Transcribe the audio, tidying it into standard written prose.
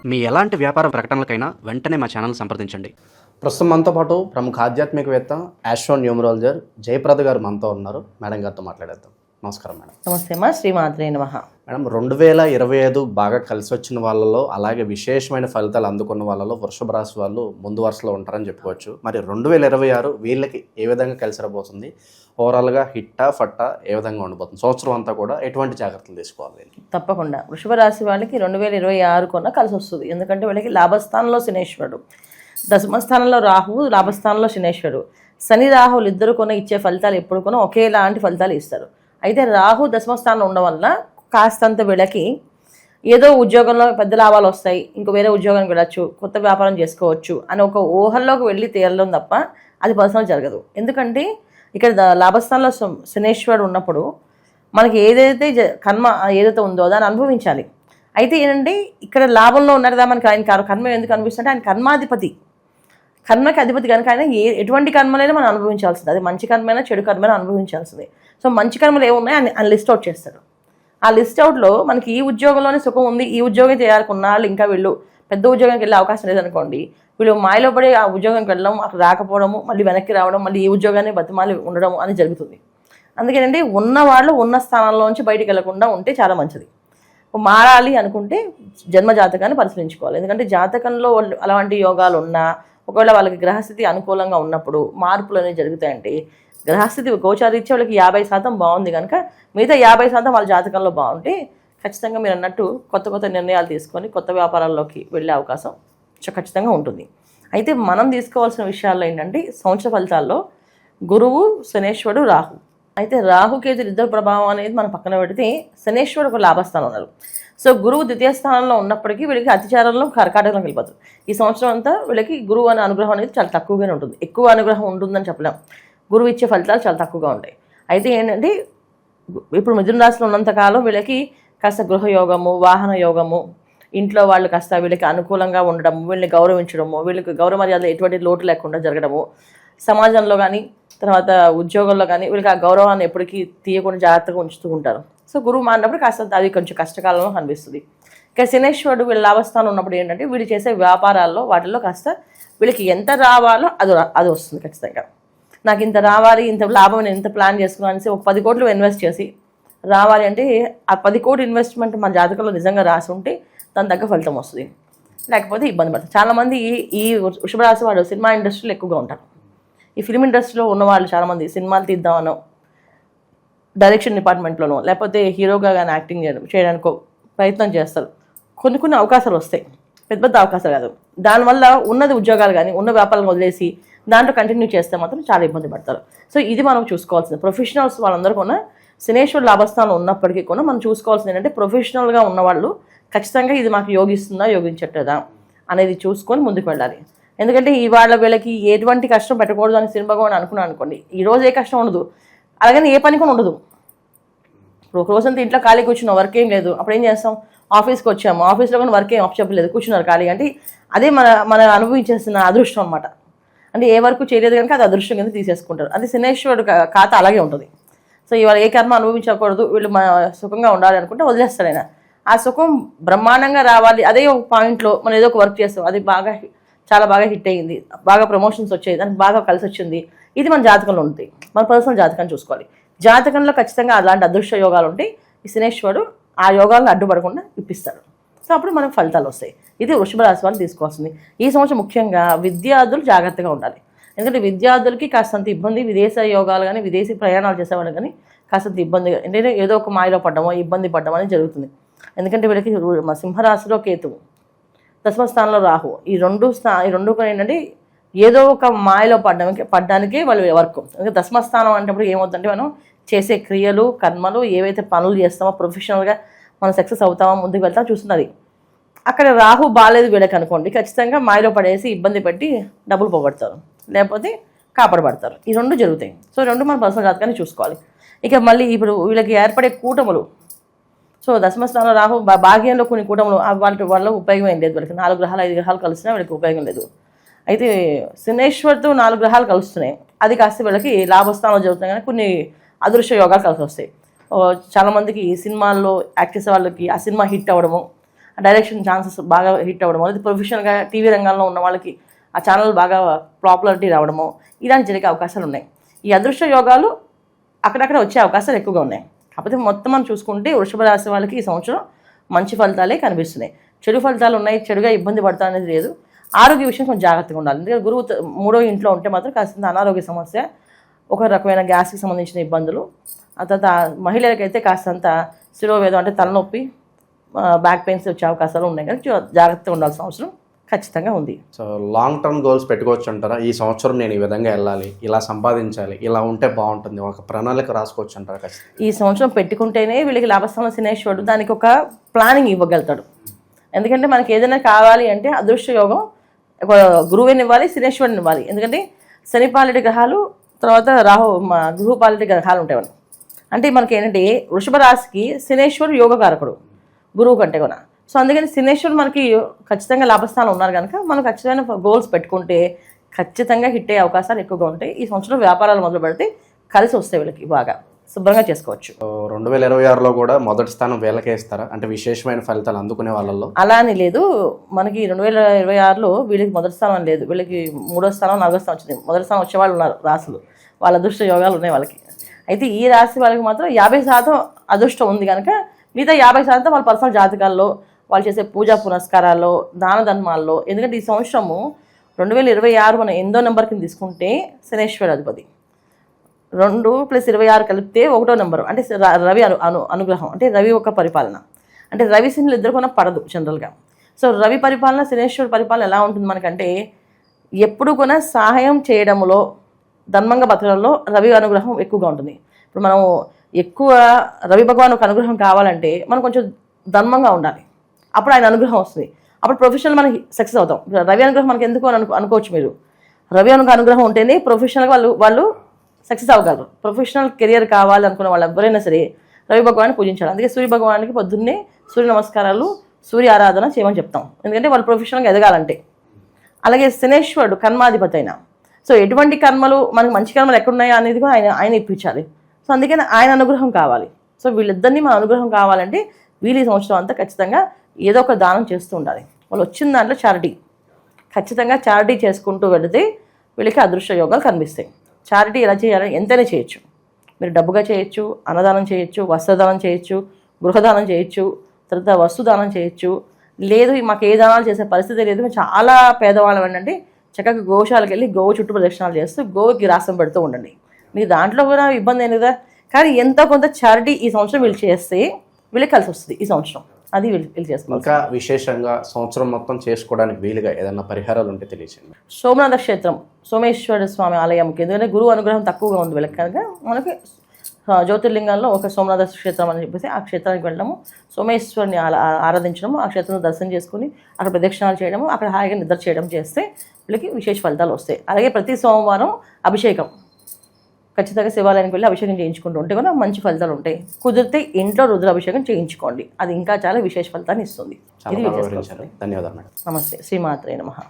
మీ ఎలాంటి వ్యాపార ప్రకటనలకైనా వెంటనే మా ఛానల్ సంప్రదించండి. ప్రస్తుతం మనతో పాటు ప్రముఖ ఆధ్యాత్మికవేత్త ఆస్ట్రో న్యూమరాలజర్ జయప్రద గారు మనతో ఉన్నారు. మేడం గారితో మాట్లాడేద్దాం. నమస్కారం మేడం. నమస్తే అమ్మా. శ్రీమాత్రే నమః. మేడం, 2025 బాగా కలిసి వచ్చిన వాళ్ళలో, అలాగే విశేషమైన ఫలితాలు అందుకున్న వాళ్ళలో వృషభ రాశి వాళ్ళు ముందు వరుసలో ఉంటారని చెప్పుకోవచ్చు. మరి 2026 వీళ్ళకి ఏ విధంగా కలిసి రాబోతుంది? ఓవరాల్గా హిట్టా ఫట్టా ఏ విధంగా ఉండబోతుంది? సంవత్సరం అంతా కూడా ఎటువంటి జాగ్రత్తలు తీసుకోవాలి? తప్పకుండా వృషభ రాశి వాళ్ళకి 2026 కొన్న కలిసి వస్తుంది. ఎందుకంటే వీళ్ళకి లాభస్థానంలో శనేశ్వరుడు, దశమస్థానంలో రాహువు, లాభస్థానంలో శనేశ్వరుడు. శని రాహువులు ఇద్దరు కొన ఇచ్చే ఫలితాలు ఎప్పుడు కొన ఒకేలాంటి ఫలితాలు ఇస్తారు. అయితే రాహు దశమస్థానంలో ఉండడం వల్ల కాస్తంత వీళ్ళకి ఏదో ఉద్యోగంలో పెద్ద లాభాలు వస్తాయి, ఇంకో వేరే ఉద్యోగానికి వెళ్ళచ్చు, కొత్త వ్యాపారం చేసుకోవచ్చు అని ఒక ఊహల్లోకి వెళ్ళి తేలడం తప్ప అది పర్సనల్ జరగదు. ఎందుకంటే ఇక్కడ లాభస్థానంలో శనేశ్వరుడు ఉన్నప్పుడు మనకి ఏదైతే కర్మ ఏదైతే ఉందో దాన్ని అనుభవించాలి. అయితే ఏంటంటే ఇక్కడ లాభంలో ఉన్నారు కదా, మనకి ఆయన కర్మ ఎందుకు అనిపిస్తుంటే ఆయన కర్మాధిపతి, కర్మకి అధిపతి కనుక ఆయన ఎటువంటి కర్మలైనా మనం అనుభవించాల్సింది. అది మంచి కర్మైనా చెడు కర్మైనా అనుభవించాల్సింది. సో మంచి కర్మలు ఏమున్నాయి ఆయన లిస్ట్ అవుట్ చేస్తాడు. ఆ లిస్ట్ అవుట్లో మనకి ఈ ఉద్యోగంలోనే సుఖం ఉంది, ఈ ఉద్యోగం చేయాలనుకున్నాళ్ళు ఇంకా వీళ్ళు పెద్ద ఉద్యోగానికి వెళ్ళే అవకాశం లేదనుకోండి, వీళ్ళు మాయలో పడి ఆ ఉద్యోగంకి వెళ్ళడం, అక్కడ రాకపోవడము, మళ్ళీ వెనక్కి రావడం, మళ్ళీ ఈ ఉద్యోగాన్ని బతిమాలి ఉండడం అని జరుగుతుంది. అందుకేనంటే ఉన్నవాళ్ళు ఉన్న స్థానంలోంచి బయటికి వెళ్లకుండా ఉంటే చాలా మంచిది. మారాలి అనుకుంటే జన్మ జాతకాన్ని పరిశీలించుకోవాలి. ఎందుకంటే జాతకంలో అలాంటి యోగాలు ఉన్నా, ఒకవేళ వాళ్ళకి గ్రహస్థితి అనుకూలంగా ఉన్నప్పుడు మార్పులు అనేవి జరుగుతాయంటే, గ్రహస్థితి గోచారీత్యా వాళ్ళకి 50% బాగుంది కనుక మిగతా 50% వాళ్ళ జాతకంలో బాగుంటే ఖచ్చితంగా మీరు అన్నట్టు కొత్త కొత్త నిర్ణయాలు తీసుకొని కొత్త వ్యాపారాల్లోకి వెళ్ళే అవకాశం ఖచ్చితంగా ఉంటుంది. అయితే మనం తీసుకోవాల్సిన విషయాల్లో ఏంటంటే సంవత్సర ఫలితాల్లో గురువు, శనేశ్వరుడు, రాహు. అయితే రాహుకేతులు ఇద్దరు ప్రభావం అనేది మనం పక్కన పెడితే శనేశ్వరుడు ఒక లాభస్థానం ఉన్నారు. సో గురువు ద్వితీయ స్థానంలో ఉన్నప్పటికీ వీళ్ళకి అతిచారంలో కర్కాటకంలోకి వెళ్ళిపోతుంది. ఈ సంవత్సరం అంతా వీళ్ళకి గురువు అనే అనుగ్రహం అనేది చాలా తక్కువగానే ఉంటుంది. ఎక్కువ అనుగ్రహం ఉంటుందని చెప్పలేం. గురువు ఇచ్చే ఫలితాలు చాలా తక్కువగా ఉంటాయి. అయితే ఏంటంటే ఇప్పుడు మిథున రాశిలో ఉన్నంతకాలం వీళ్ళకి కాస్త గృహయోగము, వాహన యోగము, ఇంట్లో వాళ్ళు కాస్త వీళ్ళకి అనుకూలంగా ఉండడము, వీళ్ళని గౌరవించడము, వీళ్ళకి గౌరవ మర్యాదలు ఎటువంటి లోటు లేకుండా జరగడము, సమాజంలో కానీ తర్వాత ఉద్యోగంలో కానీ వీళ్ళకి ఆ గౌరవాన్ని ఎప్పటికీ తీయకుండా జాగ్రత్తగా ఉంచుతూ ఉంటారు. సో గురువు మారినప్పుడు కాస్త అది కొంచెం కష్టకాలంలో కనిపిస్తుంది. ఇక శనేశ్వరుడు వీళ్ళ లాభస్థానం ఉన్నప్పుడు ఏంటంటే వీళ్ళు చేసే వ్యాపారాల్లో వాటిల్లో కాస్త వీళ్ళకి ఎంత రావాలో అది వస్తుంది. ఖచ్చితంగా నాకు ఇంత రావాలి, ఇంత లాభం నేను ఎంత ప్లాన్ చేసుకున్నాను అనేసి ఒక 10 కోట్లు ఇన్వెస్ట్ చేసి రావాలి అంటే ఆ 10 కోట్ల ఇన్వెస్ట్మెంట్ మన జాతకంలో నిజంగా రాసి ఉంటే దాని తగ్గ ఫలితం వస్తుంది, లేకపోతే ఇబ్బంది పడుతుంది. చాలామంది ఈ వృషభ రాశి వాళ్ళు సినిమా ఇండస్ట్రీలో ఎక్కువగా ఉంటారు. ఈ ఫిల్మ్ ఇండస్ట్రీలో ఉన్నవాళ్ళు చాలామంది సినిమాలు తీద్దామనో, డైరెక్షన్ డిపార్ట్మెంట్లోనో, లేకపోతే హీరోగా కానీ యాక్టింగ్ చేయడానికో ప్రయత్నం చేస్తారు. కొన్ని అవకాశాలు వస్తాయి, పెద్ద అవకాశాలు కాదు. దానివల్ల ఉన్నది ఉద్యోగాలు కానీ ఉన్న వ్యాపారాలను వదిలేసి దాంట్లో కంటిన్యూ చేస్తే మాత్రం చాలా ఇబ్బంది పడతారు. సో ఇది మనం చూసుకోవాల్సింది. ప్రొఫెషనల్స్ వాళ్ళందరూ కూడా శనేశ్వరుడు లాభస్థానంలో ఉన్నప్పటికీ కూడా మనం చూసుకోవాల్సింది ఏంటంటే ప్రొఫెషనల్గా ఉన్నవాళ్ళు ఖచ్చితంగా ఇది మాకు యోగిస్తుందా యోగించట్లేదా అనేది చూసుకొని ముందుకు వెళ్ళాలి. ఎందుకంటే ఇవాళ వీళ్ళకి ఎటువంటి కష్టం పెట్టకూడదు అని సినిమా కూడా అనుకున్నాను అనుకోండి, ఈరోజు ఏ కష్టం ఉండదు, అలాగని ఏ పని కూడా ఉండదు. ఇప్పుడు రోజంతా ఇంట్లో ఖాళీ కూర్చున్నాం, వర్క్ ఏం లేదు, అప్పుడు ఏం చేస్తాం? ఆఫీస్కి వచ్చాము, ఆఫీస్లో కూడా వర్క్ ఏం చెప్పలేదు, కూర్చున్నారు ఖాళీ. అంటే అదే మన అనుభవించేసిన అదృష్టం అనమాట. అంటే ఏ వరకు చేయలేదు కనుక అది అదృష్టం కింద తీసేసుకుంటారు. అది శనేశ్వరుడు ఖాతా అలాగే ఉంటుంది. సో ఇవాళ ఏ కర్మ అనుభవించకూడదు, వీళ్ళు సుఖంగా ఉండాలి అనుకుంటే వదిలేస్తారు ఆయన. ఆ సుఖం బ్రహ్మాండంగా రావాలి, అదే ఒక పాయింట్లో మనం ఏదో ఒక వర్క్ చేస్తాం, అది చాలా బాగా హిట్ అయ్యింది, బాగా ప్రమోషన్స్ వచ్చాయి, దానికి బాగా కలిసి వచ్చింది, ఇది మన జాతకంలో ఉంటుంది. మన పర్సనల్ జాతకాన్ని చూసుకోవాలి. జాతకంలో ఖచ్చితంగా అలాంటి అదృష్ట యోగాలు ఉంటాయి. ఈ శనేశ్వరుడు ఆ యోగాలను అడ్డుపడకుండా ఇప్పిస్తాడు. సో అప్పుడు మనకు ఫలితాలు వస్తాయి. ఇది వృషభ రాశి వాళ్ళు తీసుకోవాల్సింది. ఈ సంవత్సరం ముఖ్యంగా విద్యార్థులు జాగ్రత్తగా ఉండాలి. ఎందుకంటే విద్యార్థులకి కాస్తంత ఇబ్బంది, విదేశ యోగాలు కానీ విదేశీ ప్రయాణాలు చేసేవాళ్ళు కానీ కాస్తంత ఇబ్బందిగా, ఏంటంటే ఏదో ఒక మాయలో పడ్డమో ఇబ్బంది పడ్డమో అనేది జరుగుతుంది. ఎందుకంటే వీళ్ళకి సింహరాశిలో కేతువు, దశమ స్థానంలో రాహు, ఈ రెండు ఏంటంటే ఏదో ఒక మాయలో పడ్డానికే వాళ్ళు వర్క్. ఎందుకంటే దశమ స్థానం అంటే ఏమవుతుందంటే మనం చేసే క్రియలు, కర్మలు, ఏవైతే పనులు చేస్తామో ప్రొఫెషనల్గా మనం సక్సెస్ అవుతామో, ముందుకు వెళ్తామో చూస్తున్నది. అక్కడ రాహు బాగాలేదు వీళ్ళకి అనుకోండి, ఖచ్చితంగా మాయలో పడేసి ఇబ్బంది పెట్టి డబ్బులు పోగొడతారు, లేకపోతే కాపాడబడతారు. ఈ రెండు జరుగుతాయి. సో రెండు మన పర్సనల్ జాతకాన్ని చూసుకోవాలి. ఇక మళ్ళీ ఇప్పుడు వీళ్ళకి ఏర్పడే కూటములు, సో దశమస్థానంలో రాహు భాగ్యంలో కొన్ని కూటములు వాటి వల్ల ఉపయోగం ఏం లేదు. వీళ్ళకి 4 గ్రహాలు 5 గ్రహాలు కలిసినా వీళ్ళకి ఉపయోగం లేదు. అయితే శనేశ్వరుతో 4 గ్రహాలు కలుస్తున్నాయి, అది కాస్త వీళ్ళకి లాభస్థానంలో జరుగుతున్నాయి కానీ కొన్ని అదృశ్య యోగాలు కలిసి వస్తాయి. చాలామందికి సినిమాల్లో యాక్ట్ చేసే వాళ్ళకి ఆ సినిమా హిట్ అవ్వడము, డైరెక్షన్ ఛాన్సెస్ బాగా హిట్ అవ్వడము, అది ప్రొఫెషనల్గా టీవీ రంగంలో ఉన్న వాళ్ళకి ఆ ఛానల్ బాగా పాపులారిటీ రావడము, ఇలాంటి జరిగే అవకాశాలు ఉన్నాయి. ఈ అదృష్ట యోగాలు అక్కడక్కడ వచ్చే అవకాశాలు ఎక్కువగా ఉన్నాయి. కాకపోతే మొత్తం మనం చూసుకుంటే వృషభ రాశి వాళ్ళకి ఈ సంవత్సరం మంచి ఫలితాలే కనిపిస్తున్నాయి. చెడు ఫలితాలు ఉన్నాయి, చెడుగా ఇబ్బంది పడతా అనేది లేదు. ఆరోగ్య విషయం కొంచెం జాగ్రత్తగా ఉండాలి. ఎందుకంటే గురువు 3వ ఇంట్లో ఉంటే మాత్రం కాస్త అనారోగ్య సమస్య, ఒక రకమైన గ్యాస్కి సంబంధించిన ఇబ్బందులు, ఆ తర్వాత మహిళలకైతే కాస్తంత శిరోవేదం అంటే తలనొప్పి, బ్యాక్ పెయిన్స్ వచ్చే అవకాశాలు ఉన్నాయి. కానీ జాగ్రత్తగా ఉండాల్సిన అవసరం ఖచ్చితంగా ఉంది. సో లాంగ్ టర్మ్ గోల్స్ పెట్టుకోవచ్చు అంటారా? ఈ సంవత్సరం నేను ఈ విధంగా వెళ్ళాలి, ఇలా సంపాదించాలి, ఇలా ఉంటే బాగుంటుంది, ఒక ప్రణాళిక రాసుకోవచ్చు అంటారా? ఖచ్చితంగా ఈ సంవత్సరం పెట్టుకుంటేనే వీళ్ళకి లాభస్థానం శనేశ్వరుడు దానికి ఒక ప్లానింగ్ ఇవ్వగలుగుతాడు. ఎందుకంటే మనకి ఏదైనా కావాలి అంటే అదృష్ట యోగం ఒక గురువుని ఇవ్వాలి, శనేశ్వరుని ఇవ్వాలి. ఎందుకంటే శని పాలిటి గ్రహాలు, తర్వాత గురువు పాలిటి గ్రహాలు ఉంటాయి. అంటే మనకి ఏంటంటే వృషభ రాశికి శనేశ్వరుడు యోగకారకుడు గురువు కంటే కూడా. సో అందుకని శనేశ్వరుడు మనకి ఖచ్చితంగా లాభస్థానం ఉన్నారు కనుక మనం ఖచ్చితమైన గోల్స్ పెట్టుకుంటే ఖచ్చితంగా హిట్ అయ్యే అవకాశాలు ఎక్కువగా ఉంటాయి. ఈ సంవత్సరం వ్యాపారాలు మొదలు పెడితే కలిసి వస్తాయి, వీళ్ళకి బాగా శుభ్రంగా చేసుకోవచ్చు. 2026లో కూడా మొదటి స్థానం వీళ్ళకే ఇస్తారా? అంటే విశేషమైన ఫలితాలు అందుకునే వాళ్ళలో అలా అని లేదు. మనకి 2026లో వీళ్ళకి మొదటి స్థానం లేదు, వీళ్ళకి 3వ స్థానం 4వ స్థానం వచ్చింది. మొదటి స్థానం వచ్చే వాళ్ళు ఉన్నారు రాశులు, వాళ్ళ అదృష్ట యోగాలు ఉన్నాయి వాళ్ళకి. అయితే ఈ రాశి వాళ్ళకి మాత్రం 50% అదృష్టం ఉంది కనుక మిగతా 50% వాళ్ళ పర్సనల్ జాతకాల్లో, వాళ్ళు చేసే పూజా పునస్కారాల్లో, దాన ధర్మాల్లో. ఎందుకంటే ఈ సంవత్సరము 2026 మనం 8వ నెంబర్ కింద తీసుకుంటే శనేశ్వర అధిపతి 2 + 26 కలిపితే 1వ నెంబరు, అంటే రవి అనుగ్రహం, అంటే రవి ఒక పరిపాలన. అంటే రవి శనులు ఇద్దరు కూడా పడదు జనరల్గా. సో రవి పరిపాలన శనేశ్వర పరిపాలన ఎలా ఉంటుంది మనకంటే ఎప్పుడు కూడా సహాయం చేయడంలో, ధర్మంగా బతకడంలో రవి అనుగ్రహం ఎక్కువగా ఉంటుంది. ఇప్పుడు మనం ఎక్కువ రవి భగవాన్ ఒక అనుగ్రహం కావాలంటే మనం కొంచెం ధర్మంగా ఉండాలి, అప్పుడు ఆయన అనుగ్రహం వస్తుంది. అప్పుడు ప్రొఫెషనల్ మనకి సక్సెస్ అవుతాం. రవి అనుగ్రహం మనకి ఎందుకు అనుకోవచ్చు మీరు, రవి అనుగ్రహం ఉంటేనే ప్రొఫెషనల్గా వాళ్ళు సక్సెస్ అవ్వగలరు. ప్రొఫెషనల్ కెరియర్ కావాలి అనుకున్న వాళ్ళు ఎవరైనా సరే రవి భగవాన్ని పూజించాలి. అందుకే సూర్య భగవానికి పొద్దున్నే సూర్య నమస్కారాలు, సూర్య ఆరాధన చేయమని చెప్తాం, ఎందుకంటే వాళ్ళు ప్రొఫెషనల్గా ఎదగాలంటే. అలాగే శనేశ్వరుడు కర్మాధిపతి అయినా, సో ఎటువంటి కర్మలు మనకి మంచి కర్మలు ఎక్కడున్నాయో అనేది కూడా ఆయన ఇప్పించాలి. సో అందుకని ఆయన అనుగ్రహం కావాలి. సో వీళ్ళిద్దరినీ మన అనుగ్రహం కావాలంటే వీళ్ళు ఈ సంవత్సరం అంతా ఖచ్చితంగా ఏదో ఒక దానం చేస్తూ ఉండాలి. వాళ్ళు వచ్చిన దాంట్లో చారిటీ, ఖచ్చితంగా చారిటీ చేసుకుంటూ వెళితే వీళ్ళకి అదృష్ట యోగాలు కనిపిస్తాయి. చారిటీ ఎలా చేయాలి? ఎంతైనా చేయొచ్చు. మీరు డబ్బుగా చేయొచ్చు, అన్నదానం చేయొచ్చు, వస్త్రదానం చేయొచ్చు, గృహదానం చేయొచ్చు, తర్వాత వస్తుదానం చేయొచ్చు. లేదు మాకు ఏ దానాలు చేసే పరిస్థితి లేదు, మేము చాలా పేదవాళ్ళం ఏంటంటే చక్కగా గోశాలకు వెళ్ళి గోవు చుట్టూ ప్రదక్షిణాలు చేస్తూ గోవుకి రాసం పెడుతూ ఉండండి. మీకు దాంట్లో కూడా ఇబ్బంది ఏం కదా. కానీ ఎంతో కొంత చారిటీ ఈ సంవత్సరం వీళ్ళు చేస్తే వీళ్ళకి కలిసి వస్తుంది ఈ సంవత్సరం. అది వీళ్ళు చేస్తున్నారు. ఇంకా విశేషంగా సంవత్సరం మొత్తం చేసుకోవడానికి వీలుగా ఏదైనా పరిహారాలు ఉంటే తెలియచేయండి. సోమనాథ క్షేత్రం, సోమేశ్వర స్వామి ఆలయంకి, ఎందుకంటే గురువు అనుగ్రహం తక్కువగా ఉంది వీళ్ళకి కనుక మనకి జ్యోతిర్లింగాల్లో ఒక సోమనాథ క్షేత్రం అని చెప్పేసి ఆ క్షేత్రానికి వెళ్ళడము, సోమేశ్వరిని ఆరాధించడము, ఆ క్షేత్రంలో దర్శనం చేసుకుని అక్కడ ప్రదక్షిణాలు చేయడము, అక్కడ హాయిగా నిద్ర చేయడం చేస్తే వీళ్ళకి విశేష ఫలితాలు వస్తాయి. అలాగే ప్రతి సోమవారం అభిషేకం, ఖచ్చితంగా శివాలయానికి వెళ్ళి అభిషేకం చేయించుకుంటూ ఉంటే కూడా మంచి ఫలితాలు ఉంటాయి. కుదిరితే ఇంట్లో రుద్రాభిషేకం చేయించుకోండి, అది ఇంకా చాలా విశేష ఫలితాన్ని ఇస్తుంది. ఇది ధన్యవాదాలు మేడం. నమస్తే, శ్రీమాత్రే నమః.